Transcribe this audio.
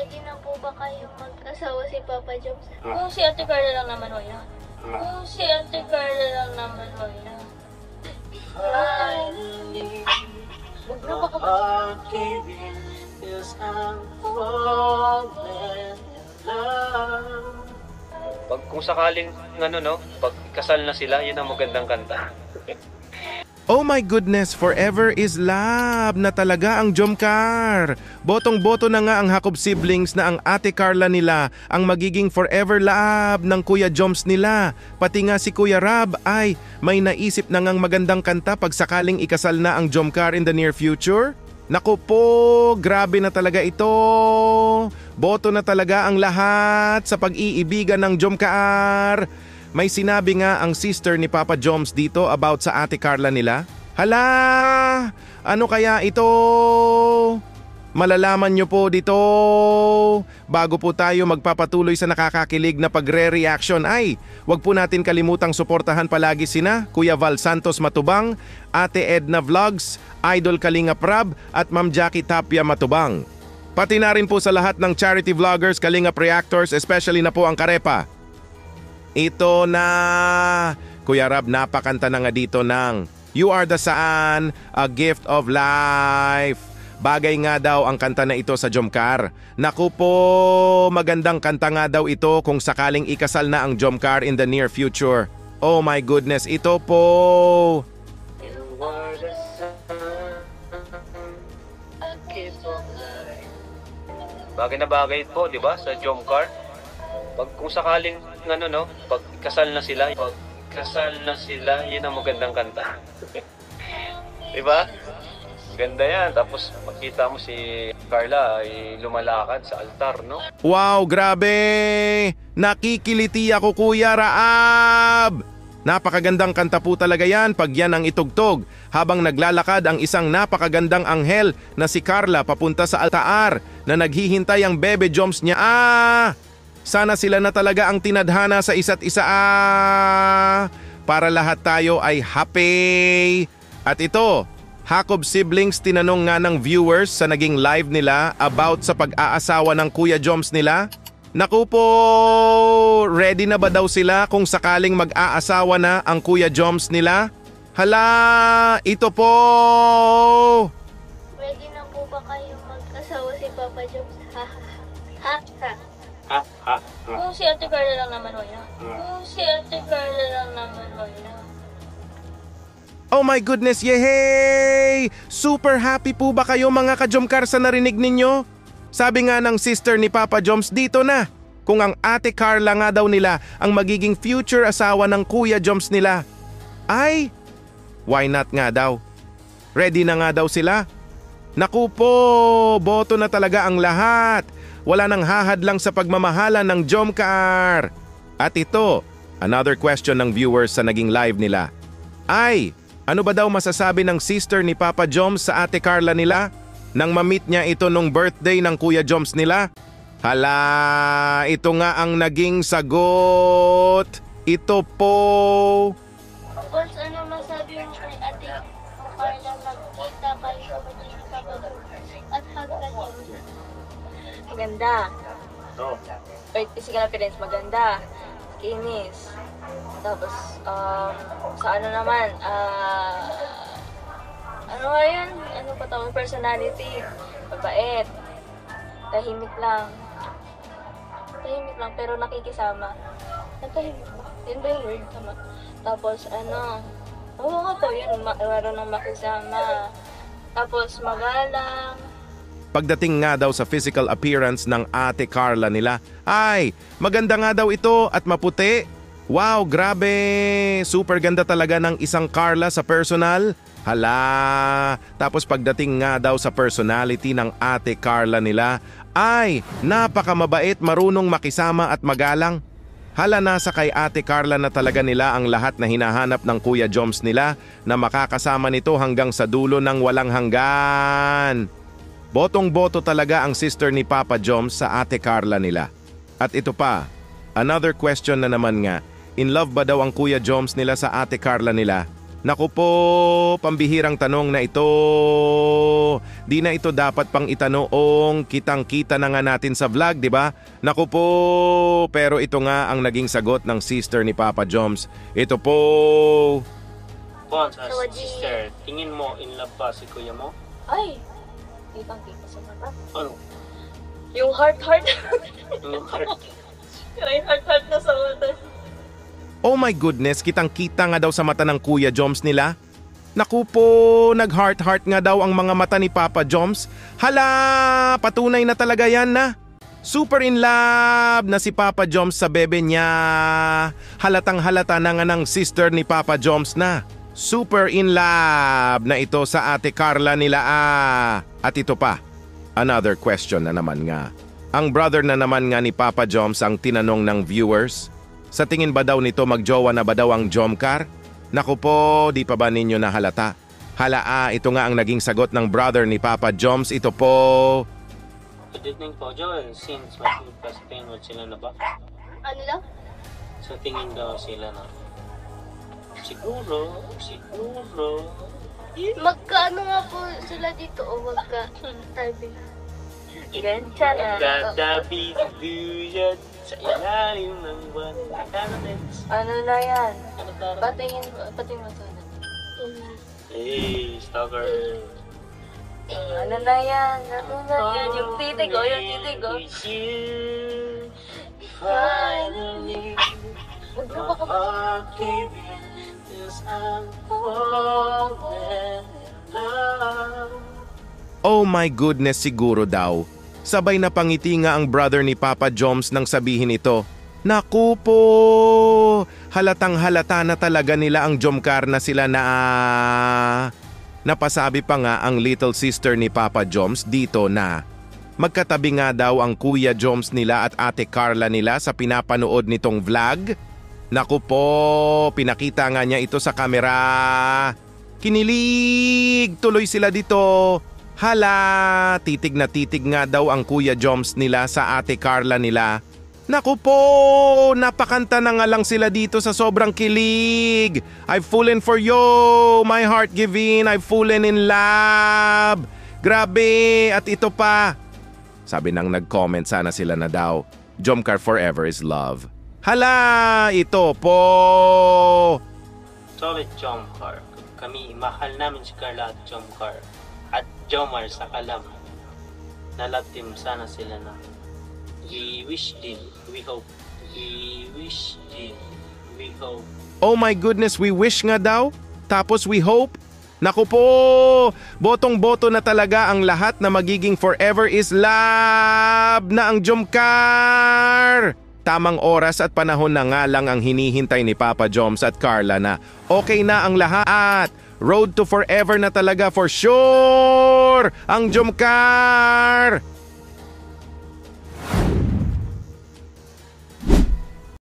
Pwede na po ba kayo mag-asawa si Papa Joms? Kung si Ate Carla lang naman, wala. Kung si Ate Carla lang naman, wala. Huwag na ba ka Pag kung sakaling pag kasal na sila, yun ang magandang kanta. Oh my goodness, forever is love na talaga ang Jomcar. Botong-boto na nga ang Jacob siblings na ang Ate Carla nila ang magiging forever love ng Kuya Joms nila. Pati nga si Kuya Rab ay may naisip na ngang magandang kanta pag sakaling ikasal na ang Jomcar in the near future. Naku po, grabe na talaga ito. Boto na talaga ang lahat sa pag-iibigan ng Jomcar. May sinabi nga ang sister ni Papa Joms dito about sa Ate Carla nila. Hala! Ano kaya ito? Malalaman nyo po dito. Bago po tayo magpapatuloy sa nakakakilig na pagre-reaction ay wag po natin kalimutang suportahan palagi sina Kuya Val Santos Matubang, Ate Edna Vlogs, Idol Kalinga Prab at Ma'am Jackie Tapia Matubang. Pati na rin po sa lahat ng charity vloggers, Kalinga Reactors, especially na po ang Karepa. Ito na! Kuya Rab, napakanta na nga dito ng You Are the Sun, A Gift of Life. Bagay nga daw ang kanta na ito sa Jomcar. Naku po, magandang kanta nga daw ito kung sakaling ikasal na ang Jomcar in the near future. Oh my goodness, ito po! You are the sun, a gift of life. Bagay na bagay po, di ba, sa Jomcar? Pag kung sakaling pag kasal na sila, yun ang magandang kanta. Diba? Ganda yan. Tapos makita mo si Carla ay lumalakad sa altar, no? Wow, grabe! Nakikiliti ako, Kuya Raab! Napakagandang kanta po talaga yan pag yan ang itugtog habang naglalakad ang isang napakagandang anghel na si Carla papunta sa altar na naghihintay ang bebe Joms niya. Sana sila na talaga ang tinadhana sa isa't isa para lahat tayo ay happy. At ito, Jacob siblings tinanong nga ng viewers sa naging live nila about sa pag-aasawa ng Kuya Joms nila. Naku po, ready na ba daw sila kung sakaling mag-aasawa na ang Kuya Joms nila? Hala, ito po! Pwede na po ba kayo mag-asawa si Papa Joms? Ha ha ha. Kung si Ate Carla lang naman, wala. Kung si Ate Carla lang naman, wala. Oh my goodness, yehey! Super happy po ba kayo mga ka-Jomcar sa narinig ninyo? Sabi nga ng sister ni Papa Joms dito na, kung ang Ate Carla nga daw nila ang magiging future asawa ng Kuya Joms nila. Ay, why not nga daw? Ready na nga daw sila? Naku po, boto na talaga ang lahat. Wala nang hahadlang sa pagmamahala ng Jomcar. At ito, another question ng viewers sa naging live nila. Ay, ano ba daw masasabi ng sister ni Papa Joms sa Ate Carla nila nang ma-meet niya ito nung birthday ng Kuya Joms nila? Hala, ito nga ang naging sagot. Ito po. Boss, ano masabi mo kay Ate Carla magkita kayo ni Papa Joms at hagdan niyo? Maganda. Physical appearance, maganda. Kinis. Tapos, sa ano naman, ano nga yun? Ano pa tawag? Personality. Mabait. Tahimik lang. Tahimik lang, pero nakikisama. Tahimik ba? Yun ba yung word? Tama. Tapos, oo nga po yun. Marunong makisama. Tapos, magalang. Pagdating nga daw sa physical appearance ng Ate Carla nila, ay, maganda nga daw ito at maputi. Wow, grabe! Super ganda talaga ng isang Carla sa personal. Hala! Tapos pagdating nga daw sa personality ng Ate Carla nila, ay, napakamabait, marunong makisama at magalang. Hala, nasa kay Ate Carla na talaga nila ang lahat na hinahanap ng Kuya Joms nila na makakasama nito hanggang sa dulo ng walang hanggan. Botong-boto talaga ang sister ni Papa Joms sa Ate Carla nila. At ito pa, another question na naman nga, in love ba daw ang Kuya Joms nila sa Ate Carla nila? Naku po, pambihirang tanong na ito. Di na ito dapat pang itanong, kitang-kita na nga natin sa vlog, di ba? Naku po, pero ito nga ang naging sagot ng sister ni Papa Joms. Ito po. Pons, Sawadee. sister, tingin mo in love ba si kuya mo? Ay! Kitang-kita sa mata. Ano? Yung heart-heart. Yung heart. May heart-heart na sa mata. Oh my goodness, kitang-kita nga daw sa mata ng Kuya Joms nila. Naku po, nag-heart-heart nga daw ang mga mata ni Papa Joms. Hala, patunay na talaga yan na. Super in love na si Papa Joms sa bebe niya. Halatang halata na nga ng sister ni Papa Joms na. Super in love na ito sa ate Carla nila At ito pa, another question na naman nga. Ang brother na naman nga ni Papa Joms ang tinanong ng viewers. Sa tingin ba daw nito magjowa na ba daw ang Jomcar? Naku po, di pa ba ninyo nahalata? Ito nga ang naging sagot ng brother ni Papa Joms. Ito po. Good evening po, Joel. Since mag-food pa sa tingin mo sila na ba? Ano daw? Sa tingin daw sila na. Siguro. Magkaano nga po sila dito o magka-typing? Gantsa na. Gagabi duyan sa ilalim ng buwan. Ano na yan? Ano ba? Patingin mo sa Hey, stalker. Ano na yan? Ano na yan? Yung titig oh, yung titig oh. Finally, Maglupa ka ba? okay, yes, I'm falling in love. Oh my goodness, siguro daw. Sabay na pangiti nga ang brother ni Papa Joms nang sabihin ito. Naku po, halatang halata na talaga nila ang Jomcar na sila na Napasabi pa nga ang little sister ni Papa Joms dito na magkatabi nga daw ang Kuya Joms nila at ate Carla nila sa pinapanood nitong vlog. Naku po, pinakita nga niya ito sa kamera. Kinilig tuloy sila dito. Hala, titig na titig nga daw ang Kuya Joms nila sa ate Carla nila. Naku po, napakanta na nga lang sila dito sa sobrang kilig. I've fallen for you, my heart giving, I've fallen in love. Grabe, at ito pa. Sabi nang nag-comment sana sila na daw, Jomcar forever is love. Hala, ito po. Solid Jomcar. Kami, mahal namin si Carla at Jomcar. At Jomar sa kalam. Na love team sana sila na. We wish din. We hope. We wish din. We hope. Oh my goodness, we wish nga daw. Tapos we hope. Naku po, botong-boto na talaga ang lahat na magiging forever is love na ang Jomcar. Tamang oras at panahon na nga lang ang hinihintay ni Papa Joms at Carla na okay na ang lahat. Road to forever na talaga for sure ang Jomcar.